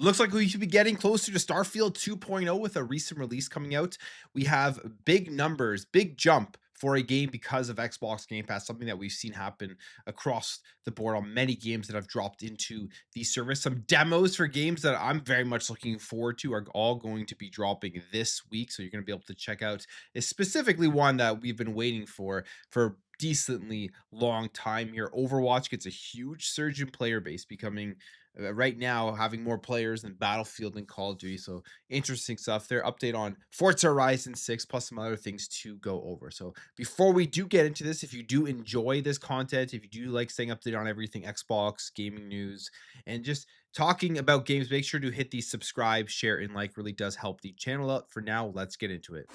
Looks like we should be getting closer to Starfield 2.0 with a recent release coming out. We have big numbers, big jump for a game because of Xbox Game Pass, something that we've seen happen across the board on many games that have dropped into the service. Some demos for games that I'm very much looking forward to are all going to be dropping this week. So you're going to be able to check out specifically one that we've been waiting for decently long time here. Overwatch gets a huge surge in player base, becoming right now having more players than Battlefield and Call of Duty. So interesting stuff there. Update on Forza Horizon 6 plus some other things to go over. So before we do get into this, if you do enjoy this content, if you do like staying updated on everything Xbox, gaming news, and just talking about games, make sure to hit the subscribe, share, and like. Really does help the channel out. For now, let's get into it.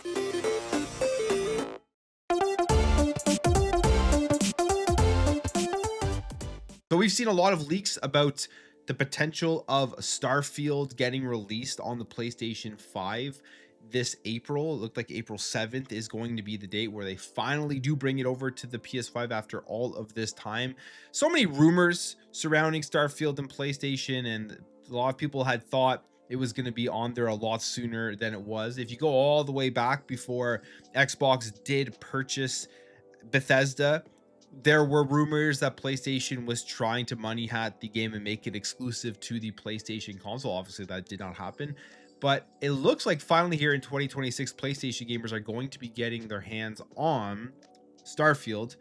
So we've seen a lot of leaks about the potential of Starfield getting released on the PlayStation 5 this April. It looked like April 7th is going to be the date where they finally do bring it over to the PS5 after all of this time. So many rumors surrounding Starfield and PlayStation, and a lot of people had thought it was going to be on there a lot sooner than it was. If you go all the way back before Xbox did purchase Bethesda, there were rumors that PlayStation was trying to money hat the game and make it exclusive to the PlayStation console. Obviously, that did not happen. But it looks like finally here in 2026, PlayStation gamers are going to be getting their hands on Starfield,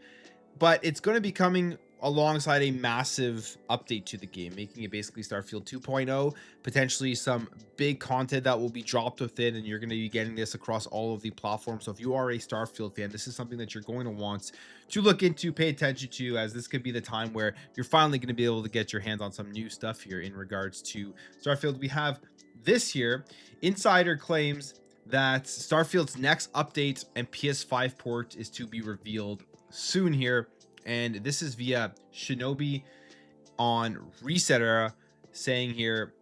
but it's going to be coming alongside a massive update to the game, making it basically Starfield 2.0, potentially some big content that will be dropped within, and you're going to be getting this across all of the platforms. So if you are a Starfield fan, this is something that you're going to want to look into, pay attention to, as this could be the time where you're finally going to be able to get your hands on some new stuff here in regards to Starfield. We have this here, Insider claims that Starfield's next update and PS5 port is to be revealed soon here, and this is via Shinobi on Reset Era, saying here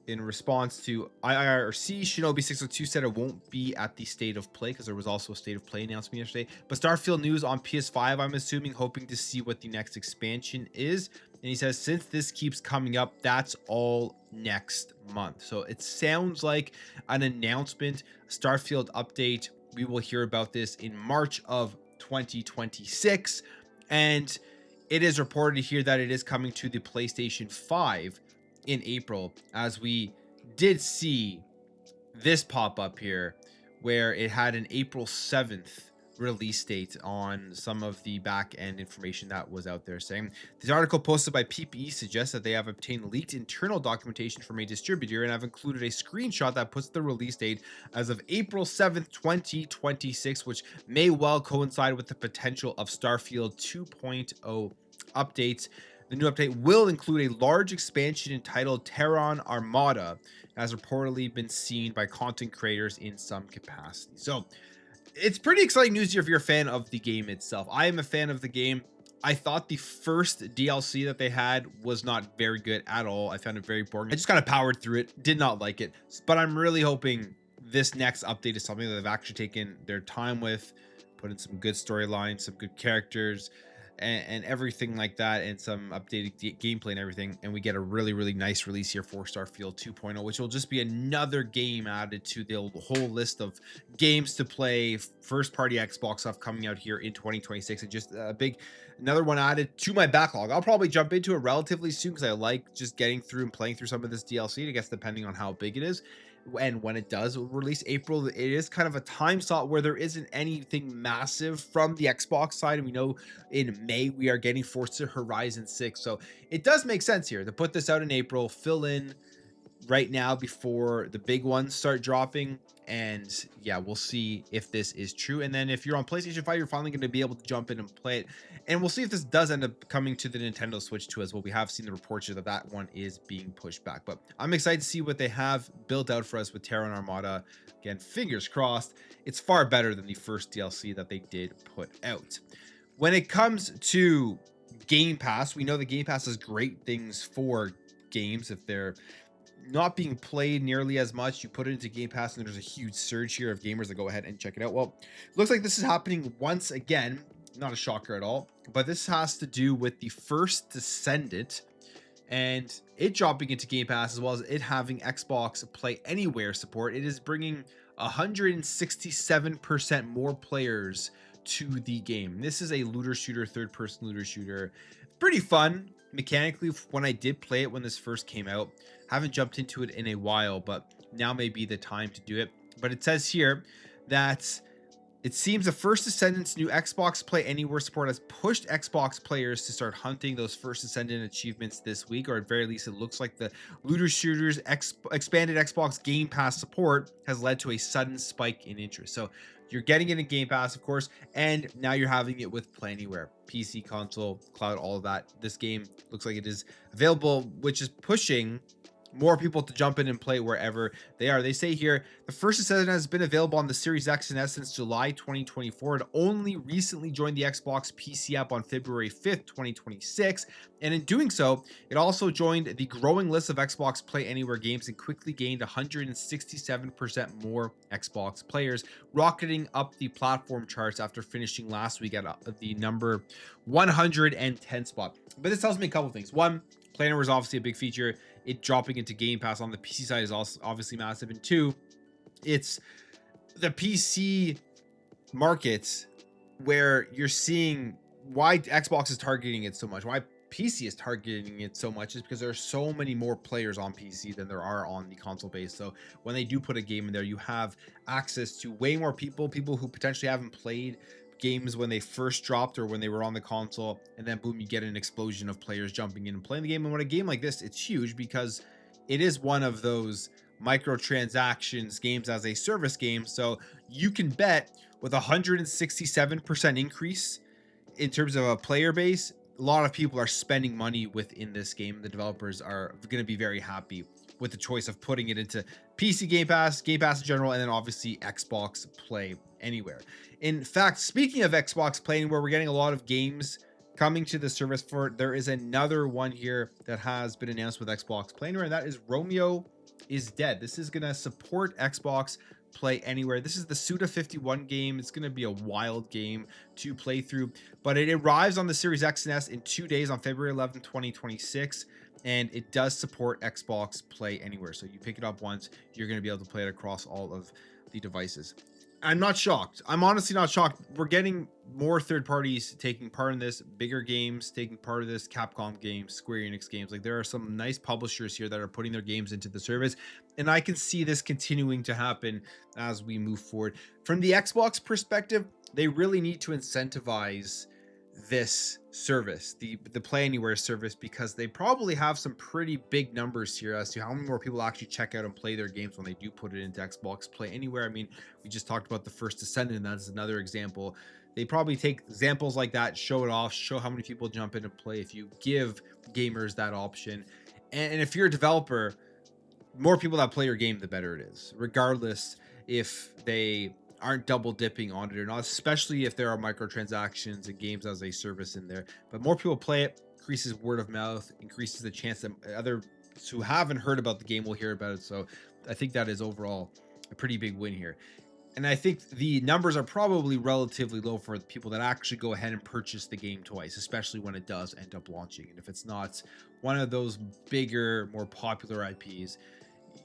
in response to IRC, Shinobi 602 said it won't be at the state of play because there was also a state of play announcement yesterday. But Starfield news on PS5, I'm assuming, hoping to see what the next expansion is. And he says, since this keeps coming up, that's all next month. So it sounds like an announcement, Starfield update. We will hear about this in March of 2026. And it is reported here that it is coming to the PlayStation 5 in April, as we did see this pop up here where it had an April 7th release date on some of the back end information that was out there saying. This article posted by PPE suggests that they have obtained leaked internal documentation from a distributor and have included a screenshot that puts the release date as of April 7th, 2026, which may well coincide with the potential of Starfield 2.0 updates. The new update will include a large expansion entitled Terran Armada, has reportedly been seen by content creators in some capacity. So it's pretty exciting news here if you're a fan of the game itself. I am a fan of the game. I thought the first DLC that they had was not very good at all. I found it very boring. I just kind of powered through it, did not like it. But I'm really hoping this next update is something that they've actually taken their time with, put in some good storylines, some good characters, and everything like that, and some updated gameplay and everything, and we get a really nice release here for Starfield 2.0, which will just be another game added to the whole list of games to play, first party Xbox stuff coming out here in 2026, and just a big another one added to my backlog. I'll probably jump into it relatively soon because I like just getting through and playing through some of this DLC, I guess, depending on how big it is. And when it does release April, it is kind of a time slot where there isn't anything massive from the Xbox side, and we know in May we are getting Forza Horizon 6, so it does make sense here to put this out in April, fill in right now before the big ones start dropping. And yeah, we'll see if this is true. And then if you're on PlayStation 5, you're finally going to be able to jump in and play it. And we'll see if this does end up coming to the Nintendo Switch too, as well. We have seen the reports that that one is being pushed back, but I'm excited to see what they have built out for us with Terran Armada. Again, fingers crossed. It's far better than the first DLC that they did put out. When it comes to Game Pass, we know the Game Pass has great things for games. If they're not being played nearly as much, you put it into Game Pass and there's a huge surge here of gamers that go ahead and check it out. Well, looks like this is happening once again. Not a shocker at all, but this has to do with the First Descendant, and it dropping into Game Pass, as well as it having Xbox Play Anywhere support. It is bringing 167% more players to the game. This is a looter shooter, third person looter shooter. Pretty fun mechanically when I did play it when this first came out. Haven't jumped into it in a while, but now may be the time to do it. But it says here that it seems the First Descendants new Xbox Play Anywhere support has pushed Xbox players to start hunting those First Descendant achievements this week, or at very least it looks like the looter shooters expanded Xbox Game Pass support has led to a sudden spike in interest. So you're getting it in Game Pass, of course, and now you're having it with Play Anywhere, PC, console, cloud, all of that. This game looks like it is available, which is pushing more people to jump in and play wherever they are. They say here, the First Descendant has been available on the Series X and S since July 2024. It only recently joined the Xbox PC app on February 5th, 2026. And in doing so, it also joined the growing list of Xbox Play Anywhere games and quickly gained 167% more Xbox players, rocketing up the platform charts after finishing last week at the number 110 spot. But this tells me a couple things. One, Play Anywhere is obviously a big feature. It dropping into Game Pass on the PC side is also obviously massive. And two, it's the PC markets where you're seeing why Xbox is targeting it so much, why PC is targeting it so much, is because there are so many more players on PC than there are on the console base. So when they do put a game in there, you have access to way more people who potentially haven't played games when they first dropped or when they were on the console, and then boom, you get an explosion of players jumping in and playing the game. And when a game like this, it's huge because it is one of those microtransactions, games as a service game. So you can bet with 167% increase in terms of a player base, a lot of people are spending money within this game. The developers are going to be very happy with the choice of putting it into PC Game Pass in general, and then obviously Xbox Play Anywhere. In fact, speaking of Xbox Play Anywhere, we're getting a lot of games coming to the service for it. There is another one here that has been announced with Xbox Play Anywhere, and that is Romeo is Dead. This is going to support Xbox Play Anywhere. This is the Suda 51 game. It's going to be a wild game to play through, but it arrives on the Series X and S in 2 days on February 11th, 2026. And it does support Xbox Play Anywhere. So you pick it up once, you're going to be able to play it across all of the devices. I'm not shocked. I'm honestly not shocked. We're getting more third parties taking part in this, bigger games taking part of this, Capcom games, Square Enix games. Like, there are some nice publishers here that are putting their games into the service, and I can see this continuing to happen as we move forward. From the Xbox perspective, they really need to incentivize this service, the Play Anywhere service, because they probably have some pretty big numbers here as to how many more people actually check out and play their games when they do put it into Xbox Play Anywhere. I mean, we just talked about the First Descendant, and that's another example. They probably take examples like that, show it off, show how many people jump in and play if you give gamers that option. And if you're a developer, more people that play your game, the better it is, regardless if they aren't double dipping on it or not, especially if there are microtransactions and games as a service in there. But more people play it, increases word of mouth, increases the chance that others who haven't heard about the game will hear about it. So I think that is overall a pretty big win here. And I think the numbers are probably relatively low for the people that actually go ahead and purchase the game twice, especially when it does end up launching. And if it's not one of those bigger, more popular IPs,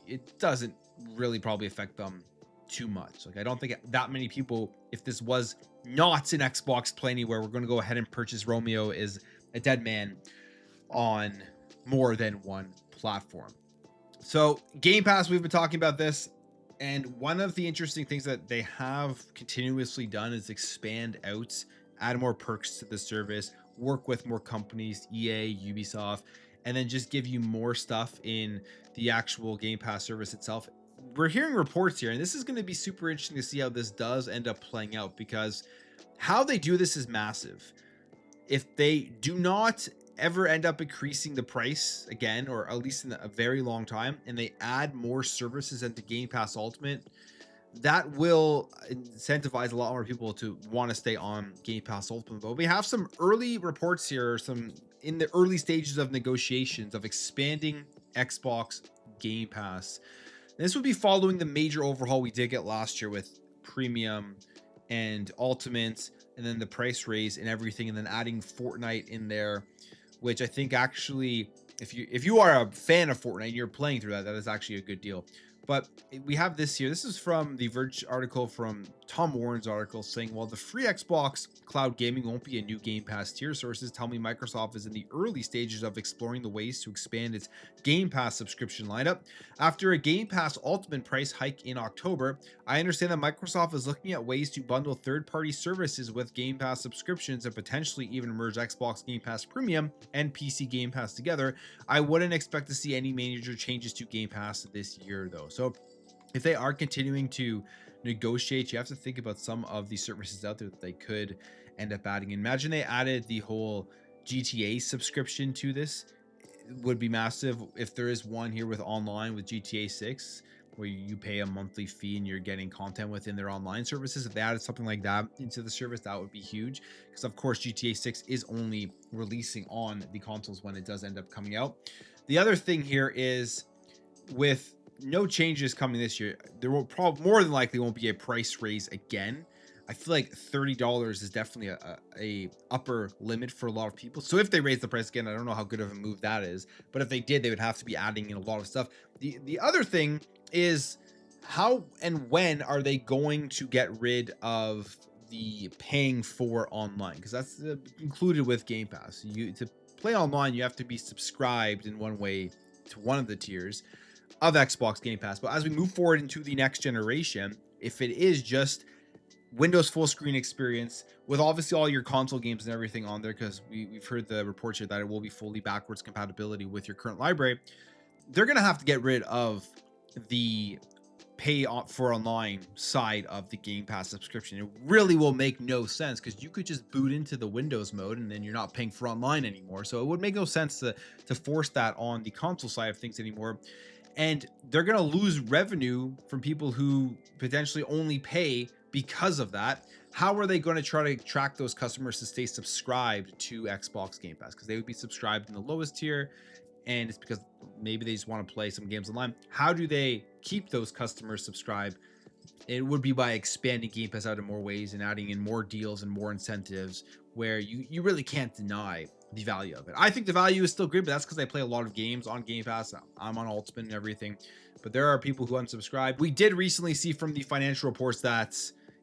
it doesn't really probably affect them too much. Like, I don't think that many people, if this was not an Xbox Play Anywhere, we're going to go ahead and purchase Romeo is a Dead Man on more than one platform. So Game Pass, we've been talking about this, and one of the interesting things that they have continuously done is expand out, add more perks to the service, work with more companies, EA, Ubisoft, and then just give you more stuff in the actual Game Pass service itself. We're hearing reports here, and this is going to be super interesting to see how this does end up playing out, because how they do this is massive. If they do not ever end up increasing the price again, or at least in a very long time, and they add more services into Game Pass Ultimate, that will incentivize a lot more people to want to stay on Game Pass Ultimate. But we have some early reports here, some in the early stages of negotiations of expanding Xbox Game Pass. This would be following the major overhaul we did get last year with Premium and Ultimate, and then the price raise and everything, and then adding Fortnite in there, which I think actually if you are a fan of Fortnite and you're playing through that, that is actually a good deal. But we have this here. This is from the Verge article, from Tom Warren's article, saying, while the free Xbox cloud gaming won't be a new Game Pass tier, sources tell me Microsoft is in the early stages of exploring the ways to expand its Game Pass subscription lineup. After a Game Pass Ultimate price hike in October, I understand that Microsoft is looking at ways to bundle third-party services with Game Pass subscriptions and potentially even merge Xbox Game Pass Premium and PC Game Pass together. I wouldn't expect to see any major changes to Game Pass this year, though. So if they are continuing to negotiate, you have to think about some of the services out there that they could end up adding. Imagine they added the whole GTA subscription to this. It would be massive. If there is one here with online with GTA 6, where you pay a monthly fee and you're getting content within their online services, if they added something like that into the service, that would be huge. Because of course GTA 6 is only releasing on the consoles when it does end up coming out. The other thing here is, with no changes coming this year, there will probably more than likely won't be a price raise again. I feel like $30 is definitely a upper limit for a lot of people. So if they raise the price again, I don't know how good of a move that is, but if they did, they would have to be adding in a lot of stuff. The other thing is, how and when are they going to get rid of the paying for online? Because that's included with Game Pass. You, to play online, you have to be subscribed in one way to one of the tiers of Xbox Game Pass. But as we move forward into the next generation, if it is just Windows full screen experience with obviously all your console games and everything on there, because we've heard the reports here that it will be fully backwards compatibility with your current library, they're going to have to get rid of the pay for online side of the Game Pass subscription. It really will make no sense, because you could just boot into the Windows mode and then you're not paying for online anymore. So it would make no sense to force that on the console side of things anymore. And they're going to lose revenue from people who potentially only pay because of that. How are they going to try to attract those customers to stay subscribed to Xbox Game Pass? Because they would be subscribed in the lowest tier, and it's because maybe they just want to play some games online. How do they keep those customers subscribed? It would be by expanding Game Pass out in more ways and adding in more deals and more incentives, where you really can't deny the value of it. I think the value is still great, but that's because I play a lot of games on Game Pass. I'm on Ultimate and everything, but there are people who unsubscribe. We did recently see from the financial reports that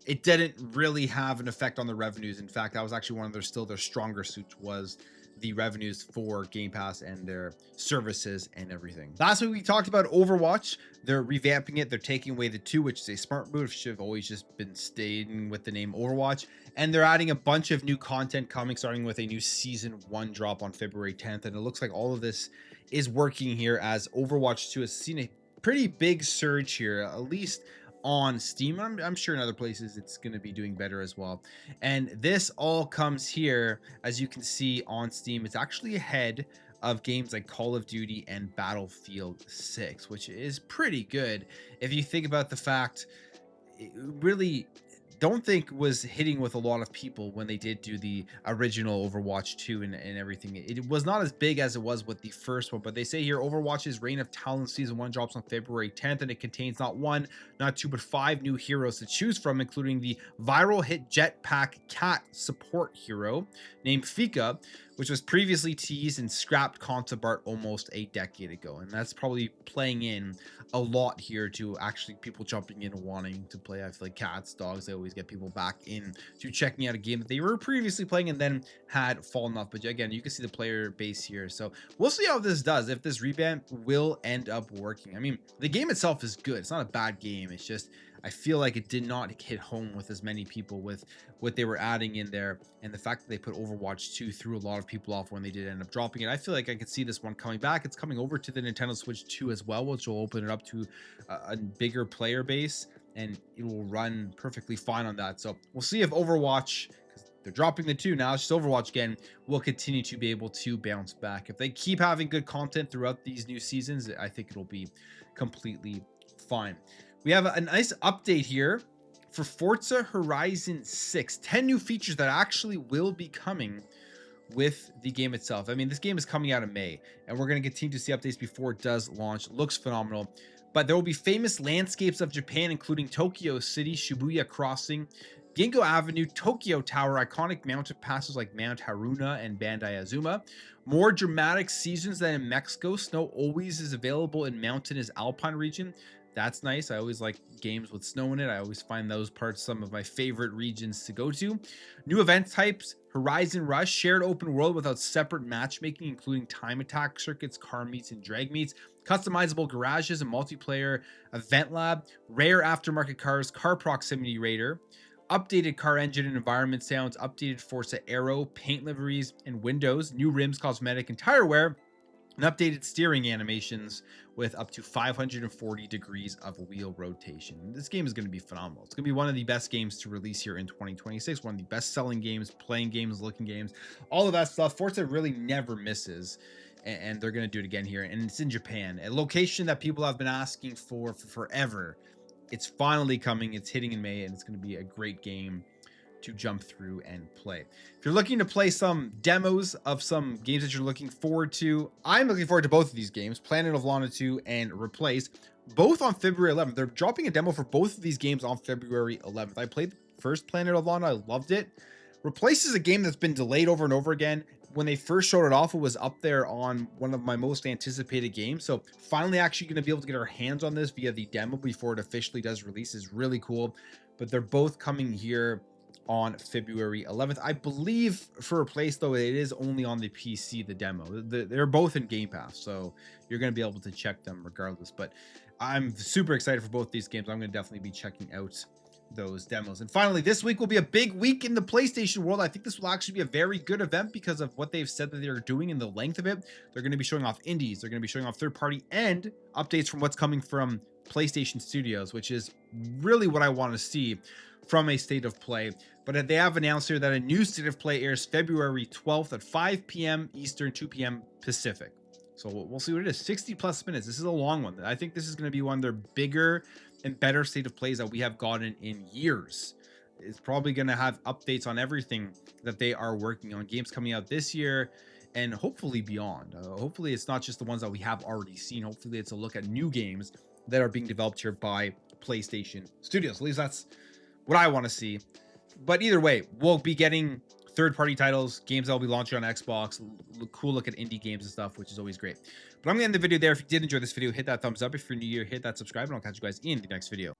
it didn't really have an effect on the revenues. In fact, that was actually one of their stronger suits, was the revenues for Game Pass and their services and everything. Last week we talked about Overwatch. They're revamping it. They're taking away the 2, which is a smart move. Should have always just been staying with the name Overwatch. And they're adding a bunch of new content coming, starting with a new season 1 drop on February 10th. And it looks like all of this is working here, as Overwatch 2 has seen a pretty big surge here, at least on Steam. I'm sure in other places it's going to be doing better as well. And this all comes here, as you can see on Steam. It's actually ahead of games like Call of Duty and Battlefield 6, which is pretty good if you think about the fact it really don't think was hitting with a lot of people when they did do the original Overwatch 2 and everything. It was not as big as it was with the first one, but they say here Overwatch's Reign of Talent Season 1 drops on February 10th, and it contains not 1, not 2, but 5 new heroes to choose from, including the viral hit Jetpack Cat support hero named Fika, which was previously teased and scrapped concept art almost a decade ago. And that's probably playing in a lot here to actually people jumping in and wanting to play. I feel like cats, dogs, they always get people back in to checking out a game that they were previously playing and then had fallen off. But again, you can see the player base here. So we'll see how this does, if this revamp will end up working. I mean, the game itself is good. It's not a bad game. It's just, I feel like it did not hit home with as many people with what they were adding in there, and the fact that they put Overwatch 2 threw a lot of people off when they did end up dropping it. I feel like I could see this one coming back. It's coming over to the Nintendo Switch 2 as well, which will open it up to a bigger player base, and it will run perfectly fine on that. So we'll see if Overwatch, because they're dropping the 2 now, it's just Overwatch again, will continue to be able to bounce back. If they keep having good content throughout these new seasons, I think it'll be completely fine. We have a nice update here for Forza Horizon 6. 10 new features that actually will be coming with the game itself. I mean, this game is coming out in May, and we're going to continue to see updates before it does launch. Looks phenomenal. But there will be famous landscapes of Japan, including Tokyo City, Shibuya Crossing, Ginko Avenue, Tokyo Tower, iconic mountain passes like Mount Haruna and Bandai Azuma, More dramatic seasons than in Mexico. Snow always is available in mountainous alpine region. That's nice. I always like games with snow in it. I always find those parts some of my favorite regions to go to. New event types, Horizon Rush, shared open world without separate matchmaking, including time attack circuits, car meets, and drag meets, customizable garages and multiplayer event lab, rare aftermarket cars, car proximity radar, updated car engine and environment sounds, updated Forza Aero, paint liveries and windows, new rims, cosmetic, and tire wear, and updated steering animations with up to 540 degrees of wheel rotation. This game is going to be phenomenal. It's going to be one of the best games to release here in 2026, one of the best selling games, playing games, looking games, all of that stuff. Forza really never misses, and they're going to do it again here. And it's in Japan, a location that people have been asking for forever. It's finally coming. It's hitting in May, and it's going to be a great game to jump through and play. If you're looking to play some demos of some games that you're looking forward to, I'm looking forward to both of these games, Planet of Lana 2 and Replace, both on February 11th. They're dropping a demo for both of these games on February 11th. I played the first Planet of Lana. I loved it. Replace is a game that's been delayed over and over again. When they first showed it off, it was up there on one of my most anticipated games. So finally actually going to be able to get our hands on this via the demo before it officially does release is really cool. But they're both coming here on February 11th. I believe for Replace, though, it is only on the PC, the demo. They're both in Game Pass, so you're going to be able to check them regardless. But I'm super excited for both these games. I'm going to definitely be checking out those demos. And finally, this week will be a big week in the PlayStation world. I think this will actually be a very good event because of what they've said that they're doing and the length of it. They're going to be showing off indies. They're going to be showing off third-party and updates from what's coming from PlayStation Studios, which is really what I want to see from a State of Play. But they have announced here that a new State of Play airs February 12th at 5 p.m. Eastern, 2 p.m. Pacific. So we'll see what it is. 60 plus minutes. This is a long one. I think this is going to be one of their bigger and better State of Plays that we have gotten in years. It's probably going to have updates on everything that they are working on. Games coming out this year and hopefully beyond. Hopefully it's not just the ones that we have already seen. Hopefully it's a look at new games that are being developed here by PlayStation Studios. At least that's what I want to see. But either way, we'll be getting third-party titles, games that will be launching on Xbox, cool look at indie games and stuff, which is always great. But I'm going to end the video there. If you did enjoy this video, hit that thumbs up. If you're new here, hit that subscribe, and I'll catch you guys in the next video.